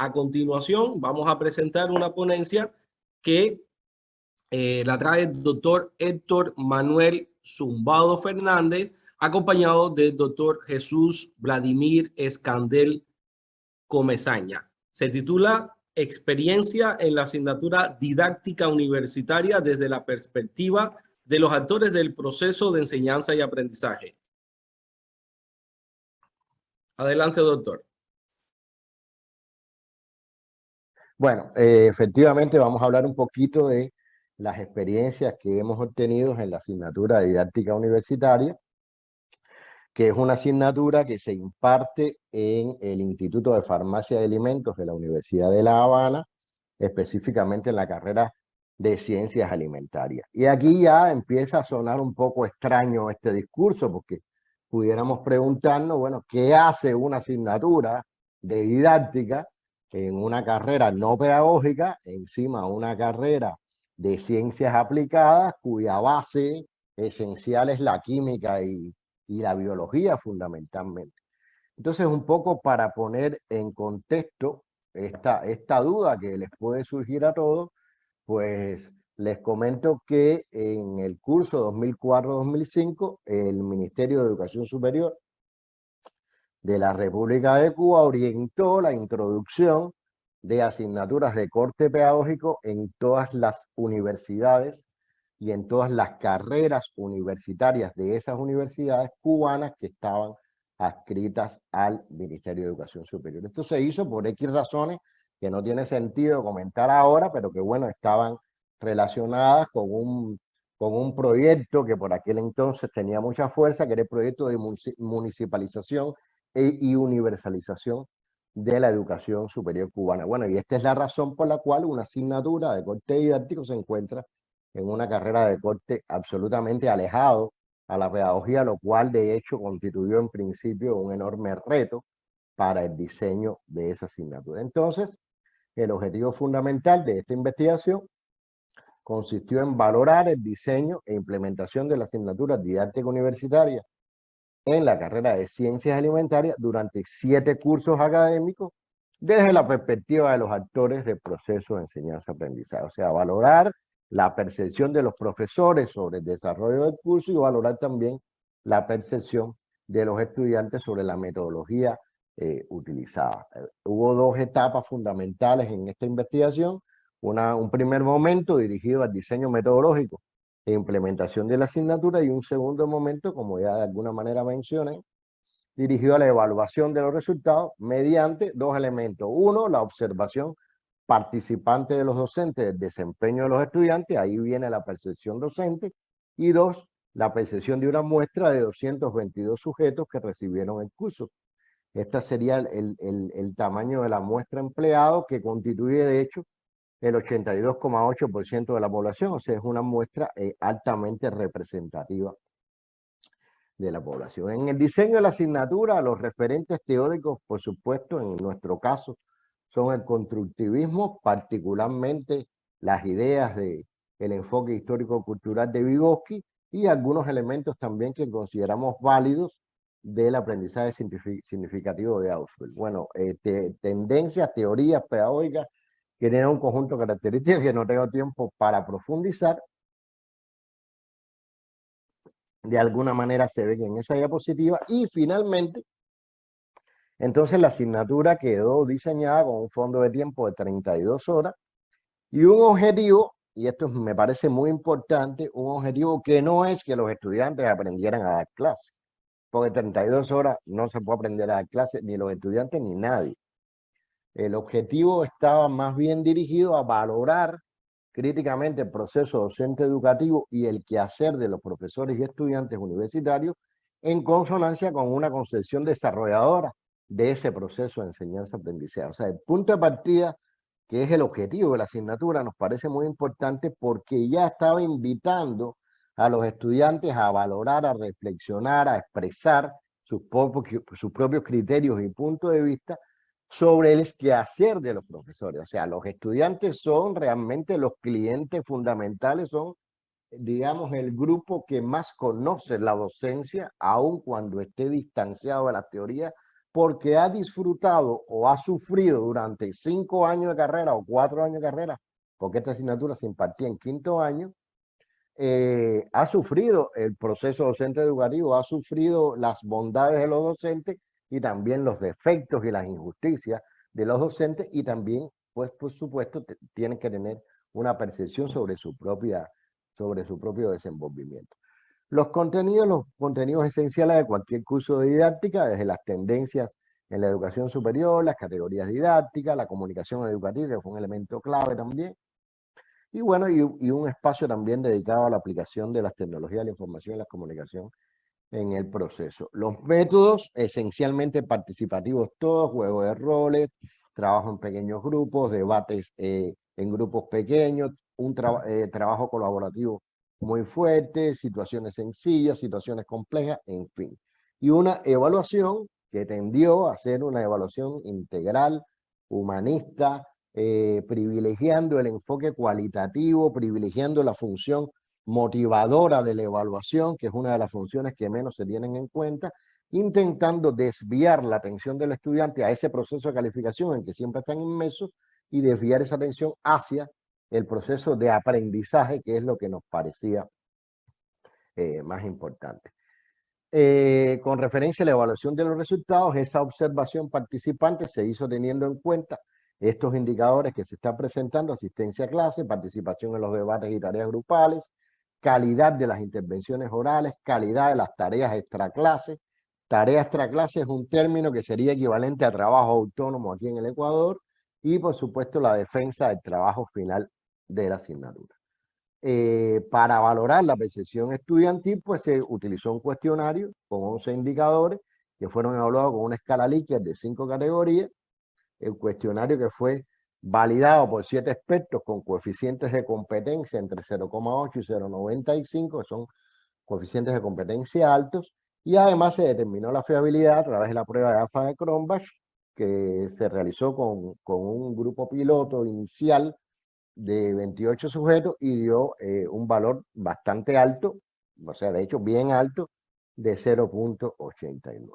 A continuación, vamos a presentar una ponencia que la trae el doctor Héctor Manuel Zumbado Fernández, acompañado del doctor Jesús Vladimir Escandel Comesaña. Se titula Experiencia en la asignatura didáctica universitaria desde la perspectiva de los actores del proceso de enseñanza y aprendizaje. Adelante, doctor. Bueno, efectivamente vamos a hablar un poquito de las experiencias que hemos obtenido en la asignatura de didáctica universitaria, que es una asignatura que se imparte en el Instituto de Farmacia de Alimentos de la Universidad de La Habana, específicamente en la carrera de Ciencias Alimentarias. Y aquí ya empieza a sonar un poco extraño este discurso, porque pudiéramos preguntarnos, bueno, ¿qué hace una asignatura de didáctica en una carrera no pedagógica, encima una carrera de ciencias aplicadas, cuya base esencial es la química y la biología fundamentalmente? Entonces, un poco para poner en contexto esta duda que les puede surgir a todos, pues les comento que en el curso 2004-2005, el Ministerio de Educación Superior de la República de Cuba orientó la introducción de asignaturas de corte pedagógico en todas las universidades y en todas las carreras universitarias de esas universidades cubanas que estaban adscritas al Ministerio de Educación Superior. Esto se hizo por X razones que no tiene sentido comentar ahora, pero que bueno, estaban relacionadas con un proyecto que por aquel entonces tenía mucha fuerza, que era el proyecto de municipalización y universalización de la educación superior cubana. Bueno, y esta es la razón por la cual una asignatura de corte didáctico se encuentra en una carrera de corte absolutamente alejado a la pedagogía, lo cual de hecho constituyó en principio un enorme reto para el diseño de esa asignatura. Entonces, el objetivo fundamental de esta investigación consistió en valorar el diseño e implementación de la asignatura didáctica universitaria en la carrera de Ciencias Alimentarias durante 7 cursos académicos desde la perspectiva de los actores del proceso de enseñanza-aprendizaje. O sea, valorar la percepción de los profesores sobre el desarrollo del curso y valorar también la percepción de los estudiantes sobre la metodología utilizada. Hubo 2 etapas fundamentales en esta investigación. Un primer momento dirigido al diseño metodológico e implementación de la asignatura, y un segundo momento, como ya de alguna manera mencioné, dirigido a la evaluación de los resultados mediante 2 elementos. Uno, la observación participante de los docentes del desempeño de los estudiantes, ahí viene la percepción docente, y 2, la percepción de una muestra de 222 sujetos que recibieron el curso. Este sería el tamaño de la muestra empleado, que constituye de hecho el 82,8% de la población, o sea, es una muestra altamente representativa de la población. En el diseño de la asignatura, los referentes teóricos, por supuesto, en nuestro caso, son el constructivismo, particularmente las ideas del enfoque histórico-cultural de Vygotsky, y algunos elementos también que consideramos válidos del aprendizaje significativo de Ausubel. Bueno, tendencias, teorías pedagógicas que tienen un conjunto de características que no tengo tiempo para profundizar. De alguna manera se ven en esa diapositiva. Y finalmente, entonces la asignatura quedó diseñada con un fondo de tiempo de 32 horas y un objetivo, y esto me parece muy importante, un objetivo que no es que los estudiantes aprendieran a dar clases, porque 32 horas no se puede aprender a dar clases, ni los estudiantes ni nadie. El objetivo estaba más bien dirigido a valorar críticamente el proceso docente educativo y el quehacer de los profesores y estudiantes universitarios en consonancia con una concepción desarrolladora de ese proceso de enseñanza-aprendizaje. O sea, el punto de partida, que es el objetivo de la asignatura, nos parece muy importante porque ya estaba invitando a los estudiantes a valorar, a reflexionar, a expresar sus propios criterios y puntos de vista sobre el quehacer de los profesores. O sea, los estudiantes son realmente los clientes fundamentales, son, digamos, el grupo que más conoce la docencia, aun cuando esté distanciado de la teoría, porque ha disfrutado o ha sufrido durante 5 años de carrera o 4 años de carrera, porque esta asignatura se impartía en quinto año, ha sufrido el proceso docente educativo, ha sufrido las bondades de los docentes y también los defectos y las injusticias de los docentes, y también, pues, por supuesto, tienen que tener una percepción sobre su propio desenvolvimiento. Los contenidos esenciales de cualquier curso de didáctica, desde las tendencias en la educación superior, las categorías didácticas, la comunicación educativa, que fue un elemento clave también, y bueno, y un espacio también dedicado a la aplicación de las tecnologías de la información y la comunicación en el proceso. Los métodos esencialmente participativos todos, juego de roles, trabajo en pequeños grupos, debates en grupos pequeños, un trabajo colaborativo muy fuerte, situaciones sencillas, situaciones complejas, en fin. Y una evaluación que tendió a ser una evaluación integral, humanista, privilegiando el enfoque cualitativo, privilegiando la función motivadora de la evaluación, que es una de las funciones que menos se tienen en cuenta, intentando desviar la atención del estudiante a ese proceso de calificación en que siempre están inmersos y desviar esa atención hacia el proceso de aprendizaje, que es lo que nos parecía más importante. Con referencia a la evaluación de los resultados, esa observación participante se hizo teniendo en cuenta estos indicadores que se están presentando: asistencia a clase, participación en los debates y tareas grupales, calidad de las intervenciones orales, calidad de las tareas extraclase. Tarea extraclase es un término que sería equivalente a trabajo autónomo aquí en el Ecuador, y por supuesto la defensa del trabajo final de la asignatura. Para valorar la percepción estudiantil, pues se utilizó un cuestionario con 11 indicadores que fueron evaluados con una escala Likert de 5 categorías. El cuestionario que fue validado por 7 expertos con coeficientes de competencia entre 0,8 y 0,95, que son coeficientes de competencia altos, y además se determinó la fiabilidad a través de la prueba de alfa de Cronbach, que se realizó con un grupo piloto inicial de 28 sujetos y dio un valor bastante alto, o sea, de hecho bien alto, de 0,89.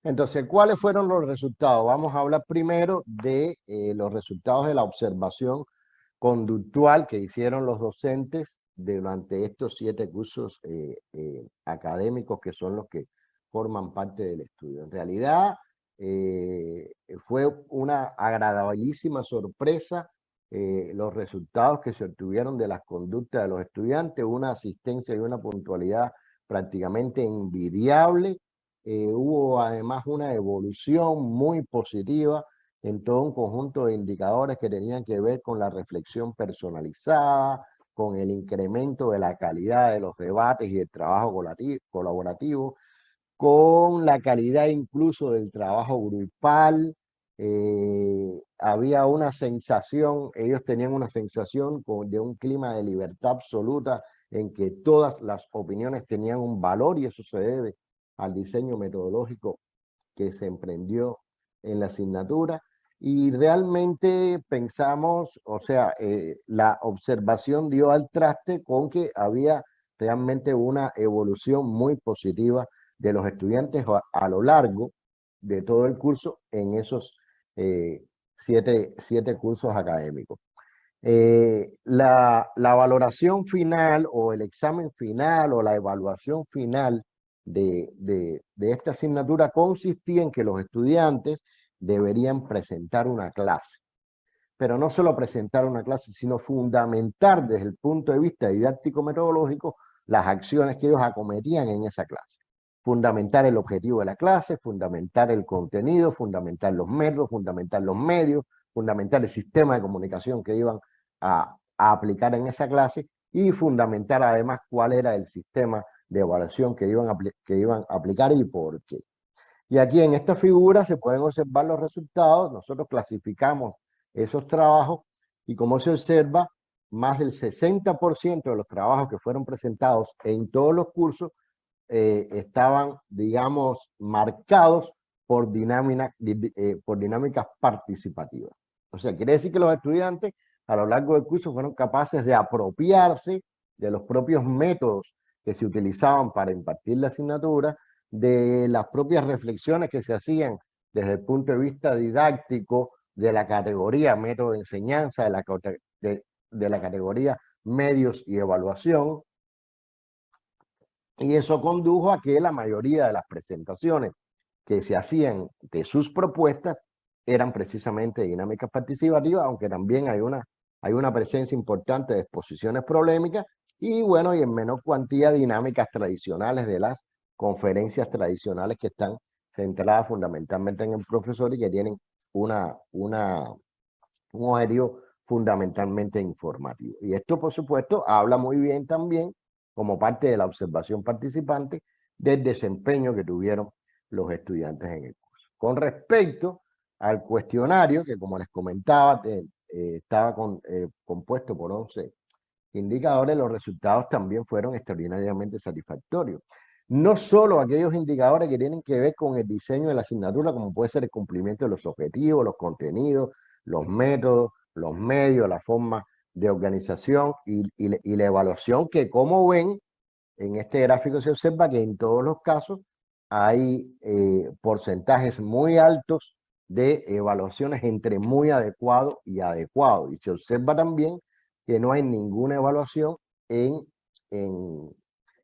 Entonces, ¿cuáles fueron los resultados? Vamos a hablar primero de los resultados de la observación conductual que hicieron los docentes durante estos 7 cursos académicos, que son los que forman parte del estudio. En realidad, fue una agradabilísima sorpresa los resultados que se obtuvieron de las conductas de los estudiantes, una asistencia y una puntualidad prácticamente envidiable. Hubo además una evolución muy positiva en todo un conjunto de indicadores que tenían que ver con la reflexión personalizada, con el incremento de la calidad de los debates y el trabajo colaborativo, con la calidad incluso del trabajo grupal. Había una sensación, ellos tenían una sensación de un clima de libertad absoluta en que todas las opiniones tenían un valor, y eso se debe al diseño metodológico que se emprendió en la asignatura. Y realmente pensamos, o sea, la observación dio al traste con que había realmente una evolución muy positiva de los estudiantes a lo largo de todo el curso en esos 7 cursos académicos. La valoración final o el examen final o la evaluación final de esta asignatura consistía en que los estudiantes deberían presentar una clase. Pero no solo presentar una clase, sino fundamentar desde el punto de vista didáctico-metodológico las acciones que ellos acometían en esa clase. Fundamentar el objetivo de la clase, fundamentar el contenido, fundamentar los métodos, fundamentar los medios, fundamentar el sistema de comunicación que iban a aplicar en esa clase, y fundamentar además cuál era el sistema de evaluación que iban a aplicar y por qué. Y aquí en esta figura se pueden observar los resultados. Nosotros clasificamos esos trabajos y, como se observa, más del 60% de los trabajos que fueron presentados en todos los cursos estaban, digamos, marcados por dinámicas participativas. O sea, quiere decir que los estudiantes a lo largo del curso fueron capaces de apropiarse de los propios métodos que se utilizaban para impartir la asignatura, de las propias reflexiones que se hacían desde el punto de vista didáctico, de la categoría método de enseñanza, de la categoría medios y evaluación, y eso condujo a que la mayoría de las presentaciones que se hacían de sus propuestas eran precisamente dinámicas participativas, aunque también hay una presencia importante de exposiciones problemáticas y bueno, y en menor cuantía dinámicas tradicionales de las conferencias tradicionales que están centradas fundamentalmente en el profesor y que tienen un horario fundamentalmente informativo. Y esto, por supuesto, habla muy bien también, como parte de la observación participante, del desempeño que tuvieron los estudiantes en el curso. Con respecto al cuestionario, que como les comentaba, estaba compuesto por 11 indicadores, los resultados también fueron extraordinariamente satisfactorios. No solo aquellos indicadores que tienen que ver con el diseño de la asignatura, como puede ser el cumplimiento de los objetivos, los contenidos, los métodos, los medios, la forma de organización y la evaluación, que como ven, en este gráfico se observa que en todos los casos hay porcentajes muy altos de evaluaciones entre muy adecuado y adecuado. Y se observa también que no hay ninguna evaluación en, en,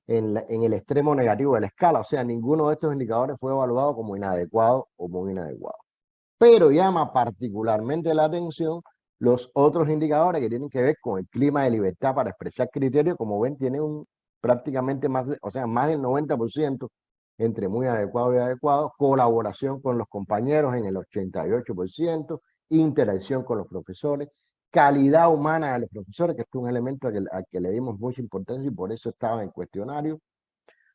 en el extremo negativo de la escala. O sea, ninguno de estos indicadores fue evaluado como inadecuado o muy inadecuado. Pero llama particularmente la atención los otros indicadores que tienen que ver con el clima de libertad para expresar criterios. Como ven, tiene prácticamente más, o sea, más del 90% entre muy adecuado y adecuado, colaboración con los compañeros en el 88%, interacción con los profesores, calidad humana de los profesores, que es un elemento al que le dimos mucha importancia y por eso estaba en el cuestionario.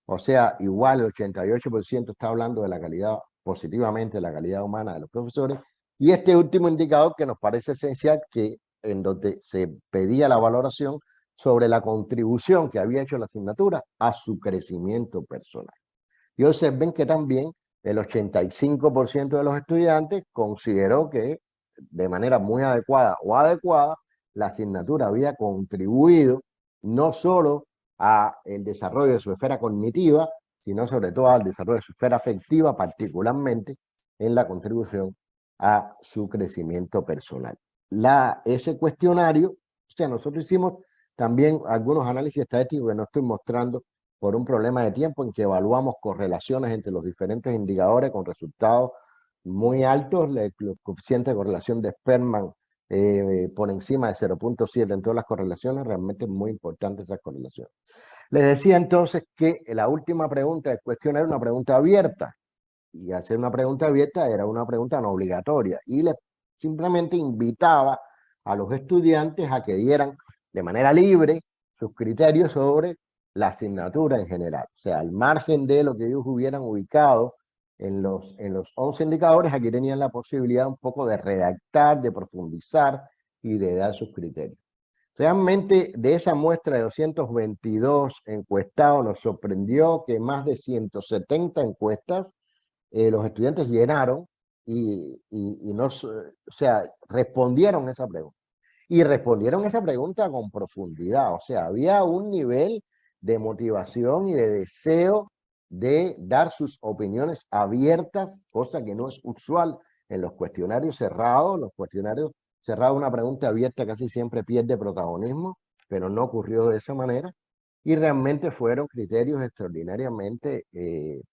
O sea, igual el 88% está hablando de la calidad, positivamente, de la calidad humana de los profesores. Y este último indicador que nos parece esencial, que en donde se pedía la valoración sobre la contribución que había hecho la asignatura a su crecimiento personal. Y observen que también el 85% de los estudiantes consideró que de manera muy adecuada o adecuada la asignatura había contribuido no solo a el desarrollo de su esfera cognitiva, sino sobre todo al desarrollo de su esfera afectiva, particularmente en la contribución a su crecimiento personal. Ese cuestionario, o sea, nosotros hicimos también algunos análisis estadísticos que no estoy mostrando por un problema de tiempo, en que evaluamos correlaciones entre los diferentes indicadores con resultados muy altos, el coeficiente de correlación de Spearman por encima de 0.7 en todas las correlaciones, realmente es muy importante esa correlación. Les decía entonces que la última pregunta del cuestionario era una pregunta abierta, y hacer una pregunta abierta era una pregunta no obligatoria, y simplemente invitaba a los estudiantes a que dieran de manera libre sus criterios sobre la asignatura en general. O sea, al margen de lo que ellos hubieran ubicado en los 11 indicadores, aquí tenían la posibilidad un poco de redactar, de profundizar y de dar sus criterios. Realmente, de esa muestra de 222 encuestados, nos sorprendió que más de 170 encuestas los estudiantes llenaron y nos, o sea, respondieron esa pregunta. Y respondieron esa pregunta con profundidad, o sea, había un nivel de motivación y de deseo de dar sus opiniones abiertas, cosa que no es usual en los cuestionarios cerrados. Los cuestionarios cerrados, una pregunta abierta casi siempre pierde protagonismo, pero no ocurrió de esa manera. Y realmente fueron criterios extraordinariamente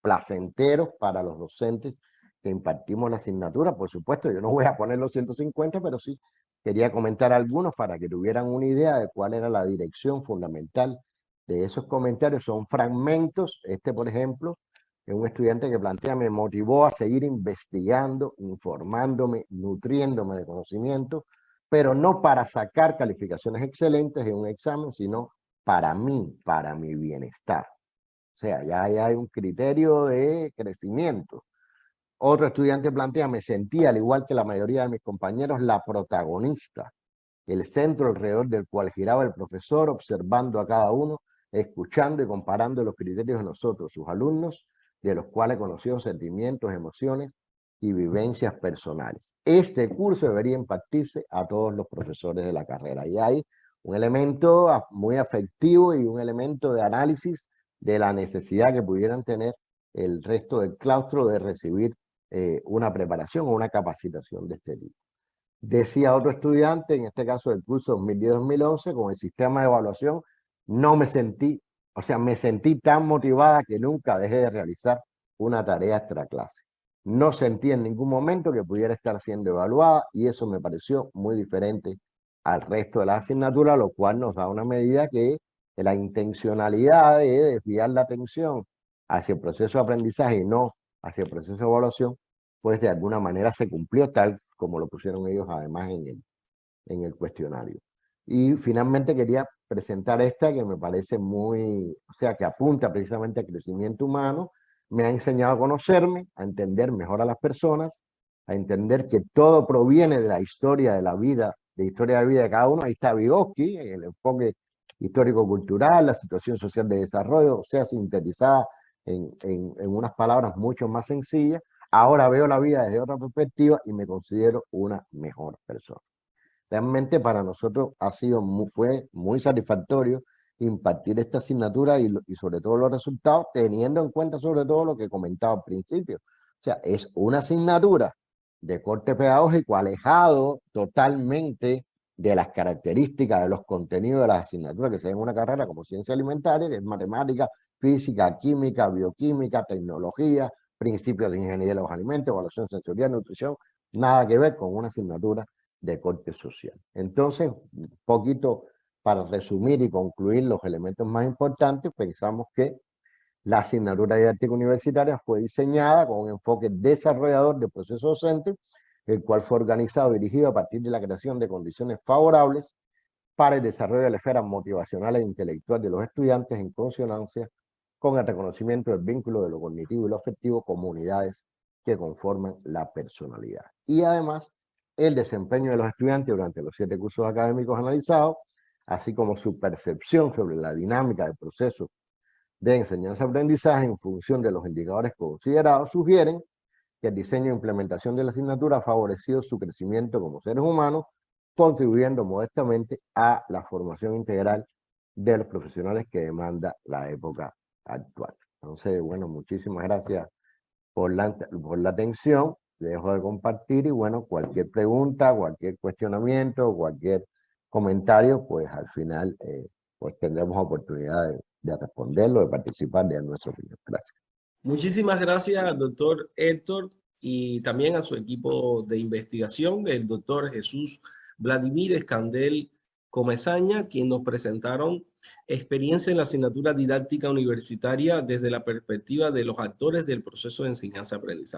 placenteros para los docentes que impartimos la asignatura. Por supuesto, yo no voy a poner los 150, pero sí quería comentar algunos para que tuvieran una idea de cuál era la dirección fundamental de esos comentarios. Son fragmentos. Este, por ejemplo, es un estudiante que plantea: me motivó a seguir investigando, informándome, nutriéndome de conocimiento, pero no para sacar calificaciones excelentes en un examen, sino para mí, para mi bienestar. O sea, ya hay un criterio de crecimiento. Otro estudiante plantea: me sentí, al igual que la mayoría de mis compañeros, la protagonista, el centro alrededor del cual giraba el profesor, observando a cada uno, escuchando y comparando los criterios de nosotros, sus alumnos, de los cuales conoció sentimientos, emociones y vivencias personales. Este curso debería impartirse a todos los profesores de la carrera. Y hay un elemento muy afectivo y un elemento de análisis de la necesidad que pudieran tener el resto del claustro de recibir una preparación o una capacitación de este tipo. Decía otro estudiante, en este caso del curso 2010-2011, con el sistema de evaluación, no me sentí, o sea, me sentí tan motivada que nunca dejé de realizar una tarea extra clase. No sentí en ningún momento que pudiera estar siendo evaluada y eso me pareció muy diferente al resto de la asignatura, lo cual nos da una medida que la intencionalidad de desviar la atención hacia el proceso de aprendizaje y no hacia el proceso de evaluación, pues de alguna manera se cumplió tal como lo pusieron ellos además en el cuestionario. Y finalmente quería presentar esta que me parece muy, o sea, que apunta precisamente al crecimiento humano, me ha enseñado a conocerme, a entender mejor a las personas, a entender que todo proviene de la historia de la vida, de historia de vida de cada uno. Ahí está Vygotsky, el enfoque histórico-cultural, la situación social de desarrollo, o sea, sintetizada en unas palabras mucho más sencillas. Ahora veo la vida desde otra perspectiva y me considero una mejor persona. Realmente para nosotros fue muy satisfactorio impartir esta asignatura y sobre todo los resultados, teniendo en cuenta sobre todo lo que comentaba al principio. O sea, es una asignatura de corte pedagógico alejado totalmente de las características, de los contenidos de las asignaturas que se ven en una carrera como ciencia alimentaria, que es matemática, física, química, bioquímica, tecnología, principios de ingeniería de los alimentos, evaluación sensorial, nutrición, nada que ver con una asignatura de corte social. Entonces, un poquito para resumir y concluir los elementos más importantes, pensamos que la asignatura didáctica universitaria fue diseñada con un enfoque desarrollador de procesos docentes, el cual fue organizado y dirigido a partir de la creación de condiciones favorables para el desarrollo de la esfera motivacional e intelectual de los estudiantes en consonancia con el reconocimiento del vínculo de lo cognitivo y lo afectivo como unidades que conforman la personalidad. Y además, el desempeño de los estudiantes durante los 7 cursos académicos analizados, así como su percepción sobre la dinámica del proceso de enseñanza-aprendizaje en función de los indicadores considerados, sugieren que el diseño e implementación de la asignatura ha favorecido su crecimiento como seres humanos, contribuyendo modestamente a la formación integral de los profesionales que demanda la época actual. Entonces, bueno, muchísimas gracias por la atención. Dejo de compartir y bueno, cualquier pregunta, cualquier cuestionamiento, cualquier comentario, pues al final pues tendremos oportunidad de responderlo, de participar, de dar nuestra opinión. Gracias. Muchísimas gracias al doctor Héctor y también a su equipo de investigación, el doctor Jesús Vladimir Escandel Comesaña, quien nos presentaron experiencia en la asignatura didáctica universitaria desde la perspectiva de los actores del proceso de enseñanza-aprendizaje.